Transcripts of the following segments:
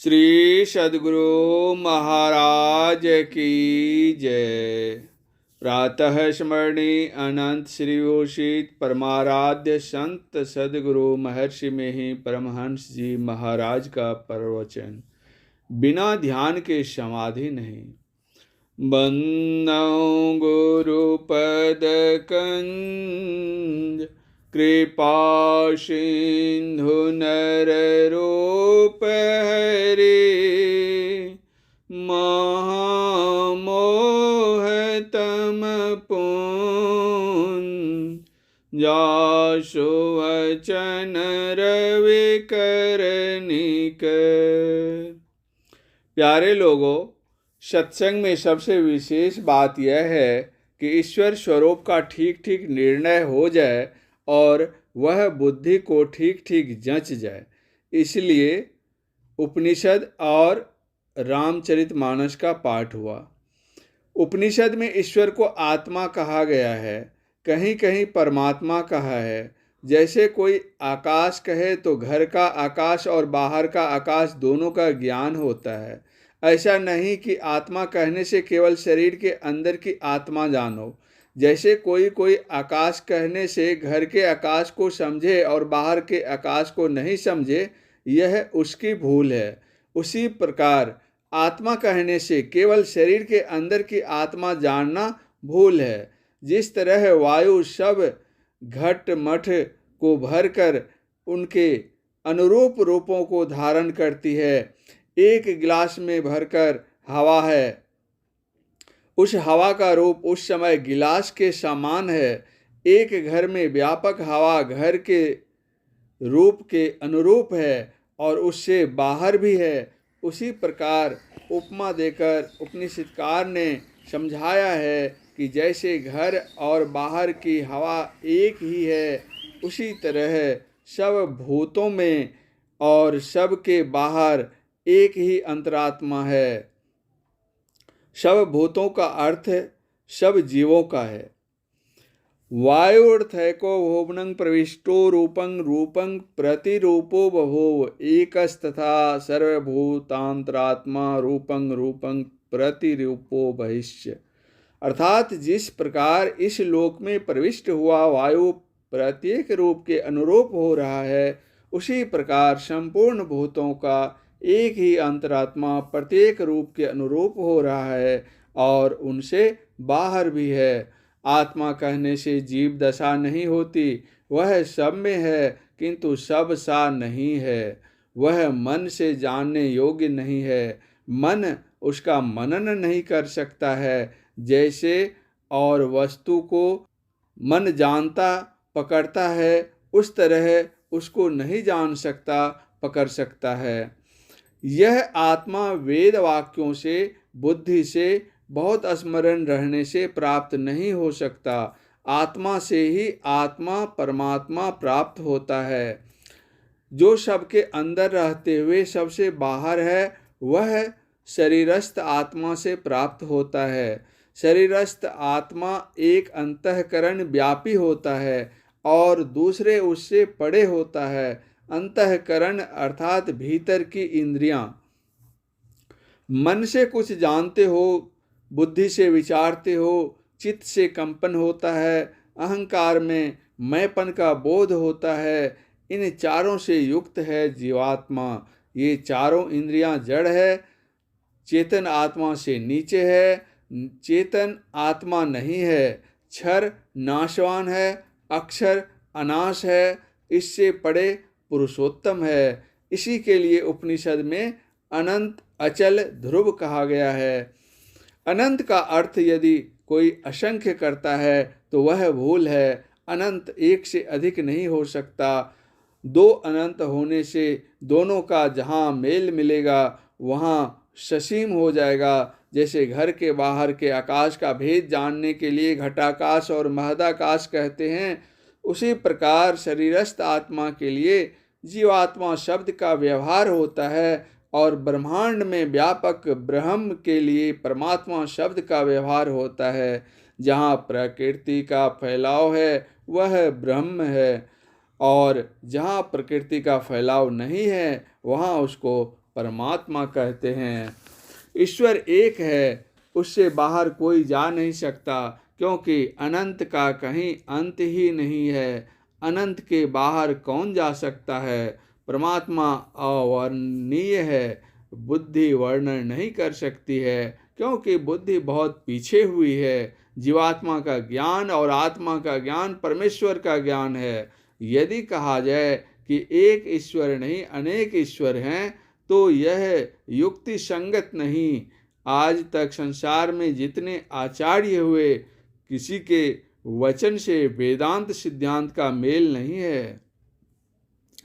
श्री सद्गुरु महाराज की जय। प्रातः स्मरणीय अनंत श्री घोषित परमाराध्य संत सद्गुरु महर्षि में ही परमहंस जी महाराज का प्रवचन बिना ध्यान के समाधि नहीं। बंदौ गुरुपद कंज कृपा सिंधु नर रूप हरे महामोह तम पुन जासु वचन रवि करनिकर। प्यारे लोगों, सत्संग में सबसे विशेष बात यह है कि ईश्वर स्वरूप का ठीक ठीक निर्णय हो जाए और वह बुद्धि को ठीक ठीक जंच जाए। इसलिए उपनिषद और रामचरितमानस का पाठ हुआ। उपनिषद में ईश्वर को आत्मा कहा गया है, कहीं कहीं परमात्मा कहा है। जैसे कोई आकाश कहे तो घर का आकाश और बाहर का आकाश दोनों का ज्ञान होता है। ऐसा नहीं कि आत्मा कहने से केवल शरीर के अंदर की आत्मा जानो। जैसे कोई आकाश कहने से घर के आकाश को समझे और बाहर के आकाश को नहीं समझे, यह उसकी भूल है। उसी प्रकार आत्मा कहने से केवल शरीर के अंदर की आत्मा जानना भूल है। जिस तरह वायु सब घट मठ को भरकर उनके अनुरूप रूपों को धारण करती है। एक गिलास में भरकर हवा है, उस हवा का रूप उस समय गिलास के समान है। एक घर में व्यापक हवा घर के रूप के अनुरूप है और उससे बाहर भी है। उसी प्रकार उपमा देकर उपनिषदकार ने समझाया है कि जैसे घर और बाहर की हवा एक ही है, उसी तरह सब भूतों में और सब के बाहर एक ही अंतरात्मा है। सब भूतों का अर्थ सब जीवों का है। वायुर्थैको भुवनं प्रविष्टो रूपं रूपं प्रतिरूपो बभूव एकस्तथा सर्वभूतांतरात्मा रूपं रूपं प्रतिरूपो बहिष्य। अर्थात जिस प्रकार इस लोक में प्रविष्ट हुआ वायु प्रत्येक रूप के अनुरूप हो रहा है, उसी प्रकार संपूर्ण भूतों का एक ही अंतरात्मा प्रत्येक रूप के अनुरूप हो रहा है और उनसे बाहर भी है। आत्मा कहने से जीव दशा नहीं होती, वह सब में है किंतु सब सा नहीं है। वह मन से जानने योग्य नहीं है, मन उसका मनन नहीं कर सकता है। जैसे और वस्तु को मन जानता पकड़ता है, उस तरह उसको नहीं जान सकता पकड़ सकता है। यह आत्मा वेद वाक्यों से बुद्धि से बहुत स्मरण रहने से प्राप्त नहीं हो सकता। आत्मा से ही आत्मा परमात्मा प्राप्त होता है। जो सबके अंदर रहते हुए सबसे बाहर है, वह शरीरस्थ आत्मा से प्राप्त होता है। शरीरस्थ आत्मा एक अंतःकरण व्यापी होता है और दूसरे उससे परे होता है। अंतःकरण अर्थात भीतर की इंद्रियां। मन से कुछ जानते हो, बुद्धि से विचारते हो, चित्त से कंपन होता है, अहंकार में मैंपन का बोध होता है। इन चारों से युक्त है जीवात्मा। ये चारों इंद्रियां जड़ है, चेतन आत्मा से नीचे है। चेतन आत्मा नहीं है। क्षर नाशवान है, अक्षर अनाश है, इससे परे पुरुषोत्तम है। इसी के लिए उपनिषद में अनंत अचल ध्रुव कहा गया है। अनंत का अर्थ यदि कोई असंख्य करता है तो वह भूल है। अनंत एक से अधिक नहीं हो सकता। दो अनंत होने से दोनों का जहाँ मेल मिलेगा वहाँ ससीम हो जाएगा। जैसे घर के बाहर के आकाश का भेद जानने के लिए घटाकाश और महदाकाश कहते हैं, उसी प्रकार शरीरस्थ आत्मा के लिए जीवात्मा शब्द का व्यवहार होता है और ब्रह्मांड में व्यापक ब्रह्म के लिए परमात्मा शब्द का व्यवहार होता है। जहाँ प्रकृति का फैलाव है वह ब्रह्म है और जहाँ प्रकृति का फैलाव नहीं है वहाँ उसको परमात्मा कहते हैं। ईश्वर एक है, उससे बाहर कोई जा नहीं सकता, क्योंकि अनंत का कहीं अंत ही नहीं है। अनंत के बाहर कौन जा सकता है। परमात्मा अवर्णनीय है, बुद्धि वर्णन नहीं कर सकती है, क्योंकि बुद्धि बहुत पीछे हुई है। जीवात्मा का ज्ञान और आत्मा का ज्ञान परमेश्वर का ज्ञान है। यदि कहा जाए कि एक ईश्वर नहीं अनेक ईश्वर हैं, तो यह युक्ति संगत नहीं। आज तक संसार में जितने आचार्य हुए, किसी के वचन से वेदांत सिद्धांत का मेल नहीं है।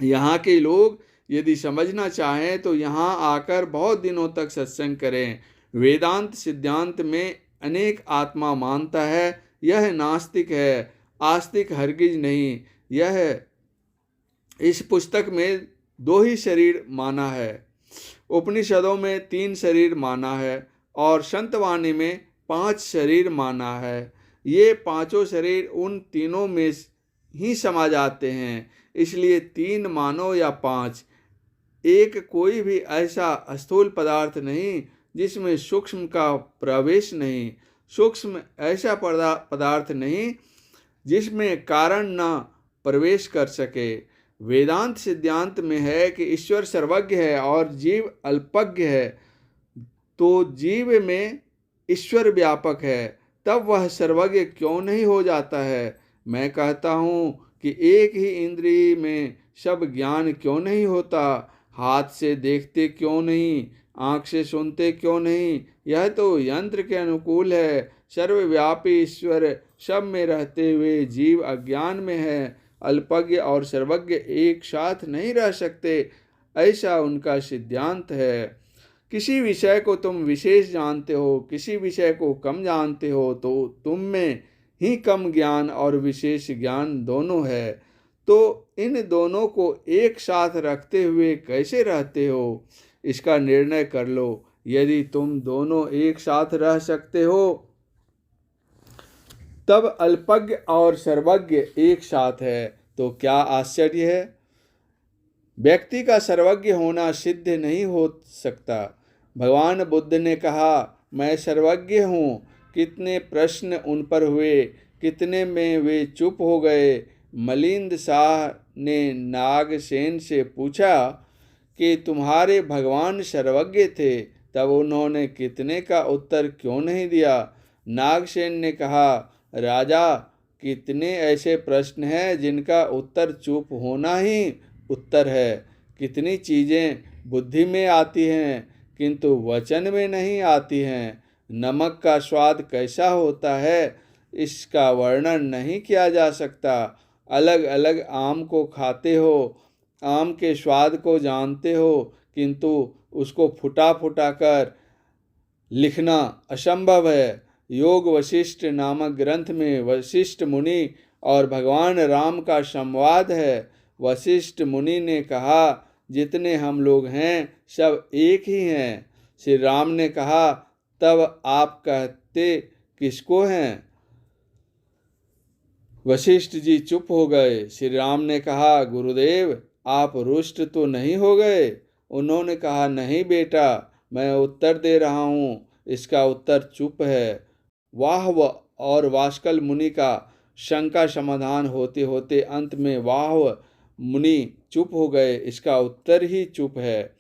यहाँ के लोग यदि समझना चाहें तो यहाँ आकर बहुत दिनों तक सत्संग करें। वेदांत सिद्धांत में अनेक आत्मा मानता है, यह नास्तिक है, आस्तिक हरगिज नहीं। यह इस पुस्तक में 2 ही शरीर माना है, उपनिषदों में 3 शरीर माना है और संतवाणी में 5 शरीर माना है। ये पांचों शरीर उन तीनों में ही समा जाते हैं, इसलिए 3 मानो या 5। एक कोई भी ऐसा स्थूल पदार्थ नहीं जिसमें सूक्ष्म का प्रवेश नहीं, सूक्ष्म ऐसा पदार्थ नहीं जिसमें कारण न प्रवेश कर सके। वेदांत सिद्धांत में है कि ईश्वर सर्वज्ञ है और जीव अल्पज्ञ है, तो जीव में ईश्वर व्यापक है, तब वह सर्वज्ञ क्यों नहीं हो जाता है। मैं कहता हूँ कि एक ही इंद्रिय में सब ज्ञान क्यों नहीं होता। हाथ से देखते क्यों नहीं, आँख से सुनते क्यों नहीं। यह तो यंत्र के अनुकूल है। सर्वव्यापी ईश्वर सब में रहते हुए जीव अज्ञान में है। अल्पज्ञ और सर्वज्ञ एक साथ नहीं रह सकते, ऐसा उनका सिद्धांत है। किसी विषय को तुम विशेष जानते हो, किसी विषय को कम जानते हो, तो तुम में ही कम ज्ञान और विशेष ज्ञान दोनों है। तो इन दोनों को एक साथ रखते हुए कैसे रहते हो, इसका निर्णय कर लो। यदि तुम दोनों एक साथ रह सकते हो, तब अल्पज्ञ और सर्वज्ञ एक साथ है, तो क्या आश्चर्य है। व्यक्ति का सर्वज्ञ होना सिद्ध नहीं हो सकता। भगवान बुद्ध ने कहा, मैं सर्वज्ञ हूँ। कितने प्रश्न उन पर हुए, कितने में वे चुप हो गए। मलिंद शाह ने नागसेन से पूछा कि तुम्हारे भगवान सर्वज्ञ थे, तब उन्होंने कितने का उत्तर क्यों नहीं दिया। नागसेन ने कहा, राजा, कितने ऐसे प्रश्न हैं जिनका उत्तर चुप होना ही उत्तर है। कितनी चीज़ें बुद्धि में आती हैं किंतु वचन में नहीं आती हैं। नमक का स्वाद कैसा होता है, इसका वर्णन नहीं किया जा सकता। अलग अलग आम को खाते हो, आम के स्वाद को जानते हो, किंतु उसको फुटा फुटा कर लिखना असंभव है। योग वशिष्ठ नामक ग्रंथ में वशिष्ठ मुनि और भगवान राम का संवाद है। वशिष्ठ मुनि ने कहा, जितने हम लोग हैं सब एक ही हैं। श्री राम ने कहा, तब आप कहते किसको हैं। वशिष्ठ जी चुप हो गए। श्री राम ने कहा, गुरुदेव, आप रुष्ट तो नहीं हो गए। उन्होंने कहा, नहीं बेटा, मैं उत्तर दे रहा हूँ, इसका उत्तर चुप है। वाह और वाष्कल मुनि का शंका समाधान होते होते अंत में वाह मुनि चुप हो गए, इसका उत्तर ही चुप है।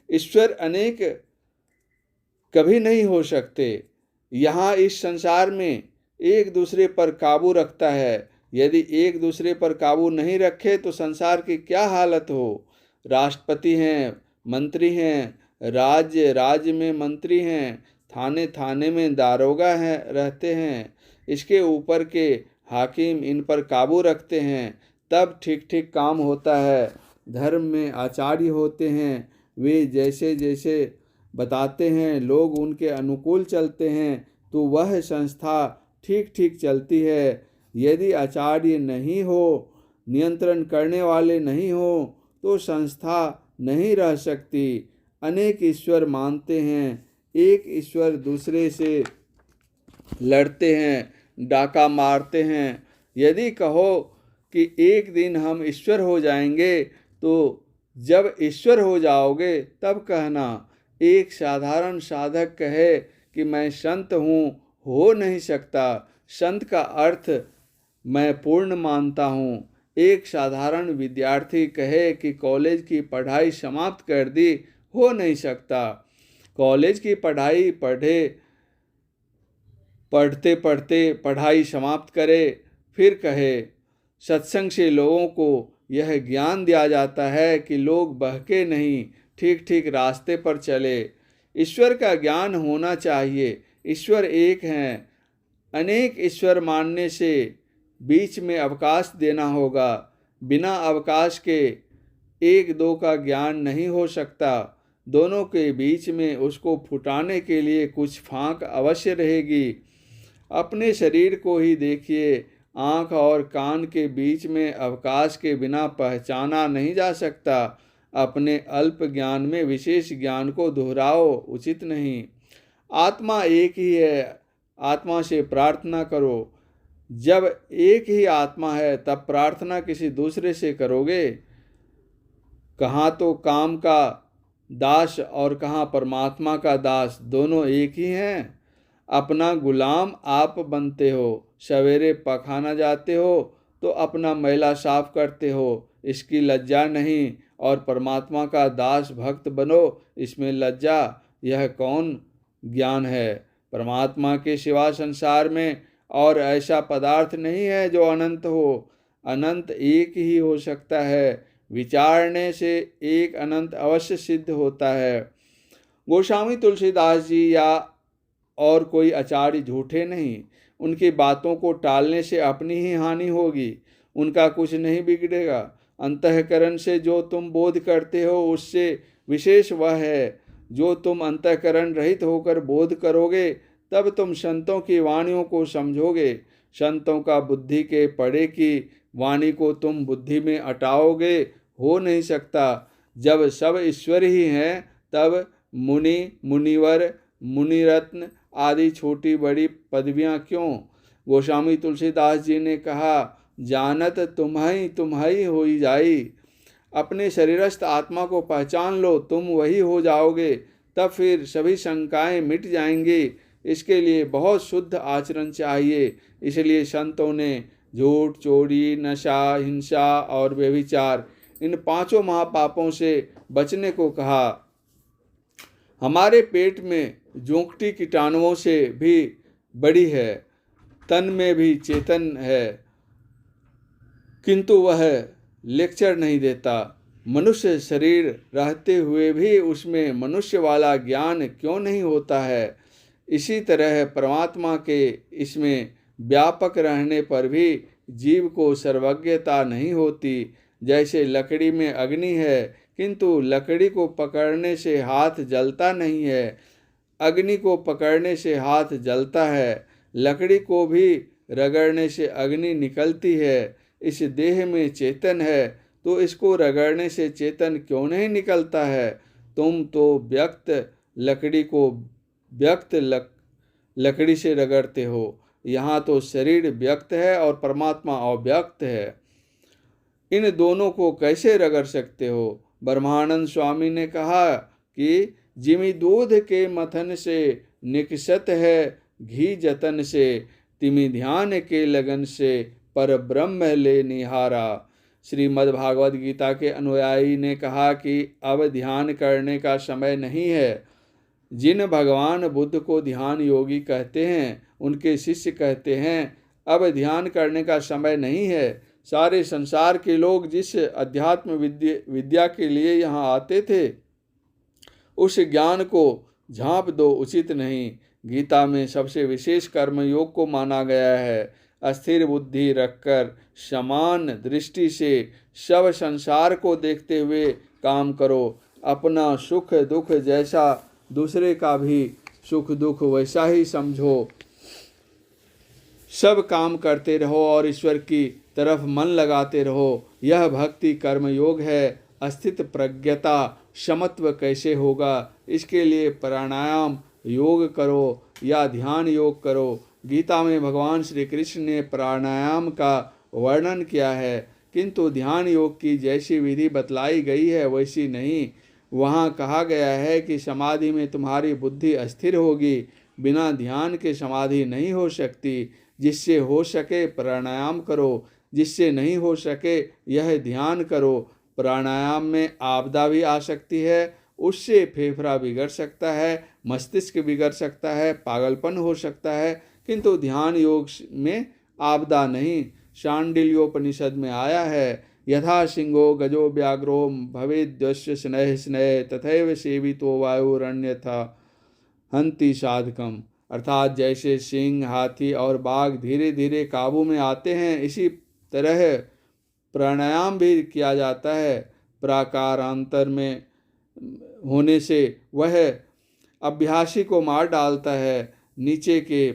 ईश्वर अनेक कभी नहीं हो सकते। यहाँ इस संसार में एक दूसरे पर काबू रखता है। यदि एक दूसरे पर काबू नहीं रखे तो संसार की क्या हालत हो। राष्ट्रपति हैं, मंत्री हैं, राज्य में मंत्री हैं, थाने थाने में दारोगा हैं रहते हैं। इसके ऊपर के हाकिम इन पर काबू रखते हैं, तब ठीक ठीक काम होता है। धर्म में आचार्य होते हैं, वे जैसे जैसे बताते हैं लोग उनके अनुकूल चलते हैं, तो वह संस्था ठीक ठीक चलती है। यदि आचार्य नहीं हो, नियंत्रण करने वाले नहीं हो, तो संस्था नहीं रह सकती। अनेक ईश्वर मानते हैं, एक ईश्वर दूसरे से लड़ते हैं, डाका मारते हैं। यदि कहो कि एक दिन हम ईश्वर हो जाएंगे, तो जब ईश्वर हो जाओगे तब कहना। एक साधारण साधक कहे कि मैं संत हूँ, हो नहीं सकता। संत का अर्थ मैं पूर्ण मानता हूँ। एक साधारण विद्यार्थी कहे कि कॉलेज की पढ़ाई समाप्त कर दी, हो नहीं सकता। कॉलेज की पढ़ाई पढ़ते पढ़ते पढ़ाई समाप्त करे, फिर कहे। सत्संग से लोगों को यह ज्ञान दिया जाता है कि लोग बहके नहीं, ठीक ठीक रास्ते पर चले। ईश्वर का ज्ञान होना चाहिए। ईश्वर एक हैं। अनेक ईश्वर मानने से बीच में अवकाश देना होगा। बिना अवकाश के एक दो का ज्ञान नहीं हो सकता। दोनों के बीच में उसको फुटाने के लिए कुछ फांक अवश्य रहेगी। अपने शरीर को ही देखिए। आँख और कान के बीच में अवकाश के बिना पहचाना नहीं जा सकता। अपने अल्प ज्ञान में विशेष ज्ञान को दोहराओ, उचित नहीं। आत्मा एक ही है, आत्मा से प्रार्थना करो। जब एक ही आत्मा है तब प्रार्थना किसी दूसरे से करोगे। कहाँ तो काम का दास और कहाँ परमात्मा का दास, दोनों एक ही हैं। अपना गुलाम आप बनते हो। सवेरे पखाना जाते हो तो अपना मैला साफ करते हो, इसकी लज्जा नहीं। और परमात्मा का दास भक्त बनो, इसमें लज्जा। यह कौन ज्ञान है? परमात्मा के सिवा संसार में और ऐसा पदार्थ नहीं है जो अनंत हो। अनंत एक ही हो सकता है। विचारने से एक अनंत अवश्य सिद्ध होता है। गोस्वामी तुलसीदास जी या और कोई आचार्य झूठे नहीं। उनकी बातों को टालने से अपनी ही हानि होगी, उनका कुछ नहीं बिगड़ेगा। अंतःकरण से जो तुम बोध करते हो उससे विशेष वह है जो तुम अंतःकरण रहित होकर बोध करोगे, तब तुम संतों की वाणियों को समझोगे। संतों का बुद्धि के पड़े की वाणी को तुम बुद्धि में अटाओगे, हो नहीं सकता। जब सब ईश्वर ही हैं तब मुनि, मुनिवर, मुनिरत्न आदि छोटी बड़ी पदवियां क्यों? गोस्वामी तुलसीदास जी ने कहा, जानत तुम्हारी होई जाई। अपने शरीरस्थ आत्मा को पहचान लो, तुम वही हो जाओगे, तब फिर सभी शंकाएं मिट जाएंगी। इसके लिए बहुत शुद्ध आचरण चाहिए। इसलिए संतों ने झूठ, चोरी, नशा, हिंसा और व्यभिचार, इन पांचों महापापों से बचने को कहा। हमारे पेट में जोंकटी कीटाणुओं से भी बड़ी है, तन में भी चेतन है, किंतु वह लेक्चर नहीं देता। मनुष्य शरीर रहते हुए भी उसमें मनुष्य वाला ज्ञान क्यों नहीं होता है? इसी तरह परमात्मा के इसमें व्यापक रहने पर भी जीव को सर्वज्ञता नहीं होती। जैसे लकड़ी में अग्नि है, किंतु लकड़ी को पकड़ने से हाथ जलता नहीं है, अग्नि को पकड़ने से हाथ जलता है। लकड़ी को भी रगड़ने से अग्नि निकलती है। इस देह में चेतन है तो इसको रगड़ने से चेतन क्यों नहीं निकलता है? तुम तो व्यक्त लकड़ी को व्यक्त लकड़ी से रगड़ते हो। यहाँ तो शरीर व्यक्त है और परमात्मा अव्यक्त है। इन दोनों को कैसे रगड़ सकते हो? ब्रह्मानंद स्वामी ने कहा कि जिमि दूध के मथन से निकसत है घी जतन से, तिमि ध्यान के लगन से पर ब्रह्म ले निहारा। श्रीमद् भागवत गीता के अनुयायी ने कहा कि अब ध्यान करने का समय नहीं है। जिन भगवान बुद्ध को ध्यान योगी कहते हैं, उनके शिष्य कहते हैं अब ध्यान करने का समय नहीं है। सारे संसार के लोग जिस अध्यात्म विद्या के लिए यहाँ आते थे, उस ज्ञान को झांप दो, उचित नहीं। गीता में सबसे विशेष कर्म योग को माना गया है। अस्थिर बुद्धि रखकर समान दृष्टि से सब संसार को देखते हुए काम करो। अपना सुख दुख जैसा दूसरे का भी सुख दुख वैसा ही समझो। सब काम करते रहो और ईश्वर की तरफ मन लगाते रहो। यह भक्ति कर्म योग है। अस्थित प्रज्ञता समत्व कैसे होगा? इसके लिए प्राणायाम योग करो या ध्यान योग करो। गीता में भगवान श्री कृष्ण ने प्राणायाम का वर्णन किया है, किंतु ध्यान योग की जैसी विधि बतलाई गई है वैसी नहीं। वहाँ कहा गया है कि समाधि में तुम्हारी बुद्धि अस्थिर होगी। बिना ध्यान के समाधि नहीं हो सकती। जिससे हो सके प्राणायाम करो, जिससे नहीं हो सके यह ध्यान करो। प्राणायाम में आपदा भी आ सकती है, उससे फेफड़ा बिगड़ सकता है, मस्तिष्क बिगड़ सकता है, पागलपन हो सकता है, किंतु ध्यान योग में आपदा नहीं। शांडिल्योपनिषद में आया है, यथा सिंहो गजो व्याघ्रो भवेद्यस्य शनैः शनैः तथैव सेवितो वायुरन्यथा हंति साधकम। अर्थात जैसे सिंह, हाथी और बाघ धीरे धीरे काबू में आते हैं, इसी तरह प्राणायाम भी किया जाता है। प्राकारांतर में होने से वह अभ्यासी को मार डालता है। नीचे के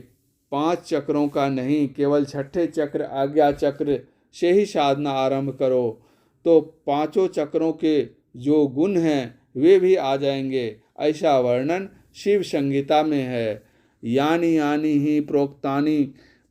5 चक्रों का नहीं, केवल छठे चक्र आज्ञा चक्र से ही साधना आरंभ करो, तो 5 चक्रों के जो गुण हैं वे भी आ जाएंगे। ऐसा वर्णन शिव संहिता में है। यानी यानी ही प्रोक्तानि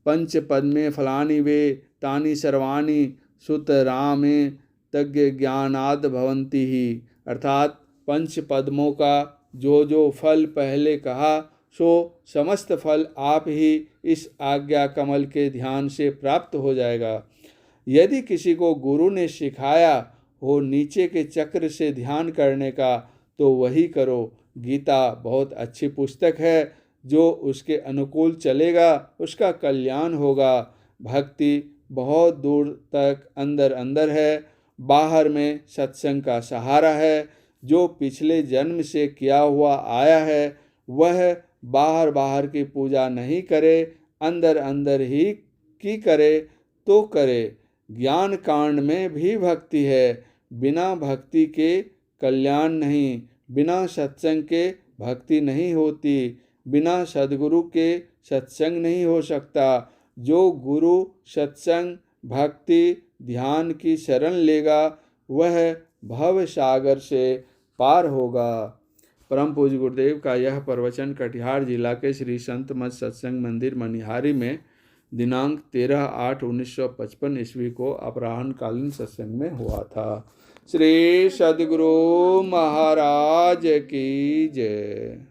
पंच पद में फलानि वे तानि सर्वाणि सुतरामे तज्ञ ज्ञानाद भवंती ही। अर्थात पंच पद्मों का जो फल पहले कहा सो समस्त फल आप ही इस आज्ञा कमल के ध्यान से प्राप्त हो जाएगा। यदि किसी को गुरु ने सिखाया हो नीचे के चक्र से ध्यान करने का तो वही करो। गीता बहुत अच्छी पुस्तक है, जो उसके अनुकूल चलेगा उसका कल्याण होगा। भक्ति बहुत दूर तक अंदर अंदर है, बाहर में सत्संग का सहारा है। जो पिछले जन्म से किया हुआ आया है वह बाहर बाहर की पूजा नहीं करे, अंदर अंदर ही की करे तो करे। ज्ञान कांड में भी भक्ति है, बिना भक्ति के कल्याण नहीं। बिना सत्संग के भक्ति नहीं होती, बिना सद्गुरु के सत्संग नहीं हो सकता। जो गुरु सत्संग भक्ति ध्यान की शरण लेगा वह भव सागर से पार होगा। परम पूज्य गुरुदेव का यह प्रवचन कटिहार जिला के श्री संत मत सत्संग मंदिर मनिहारी में दिनांक 13/8/1955 ईस्वी को अपराह्नकालीन सत्संग में हुआ था। श्री सद्गुरु महाराज की जय।